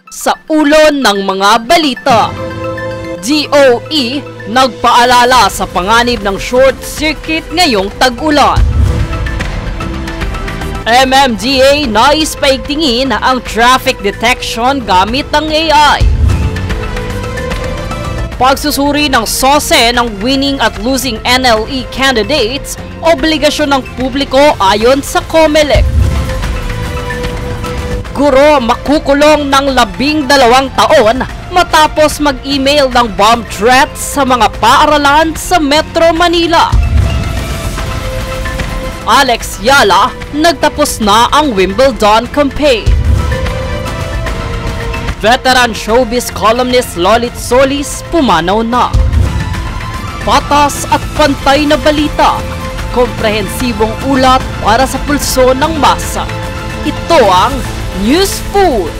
Sa ulo ng mga balita, DOE nagpaalala sa panganib ng short circuit ngayong tag-ulan. MMDA nais paigtingin ang traffic detection gamit ng AI. Pagsusuri ng SOSE ng winning at losing NLE candidates, obligasyon ng publiko ayon sa COMELEC. Guro makukulong ng 12 taon matapos mag-email ng bomb threats sa mga paaralan sa Metro Manila. Alex Yala, nagtapos na ang Wimbledon campaign. Veteran showbiz columnist Lolit Solis pumanaw na. Patas at pantay na balita, komprehensibong ulat para sa pulso ng masa. Ito ang Newsfood.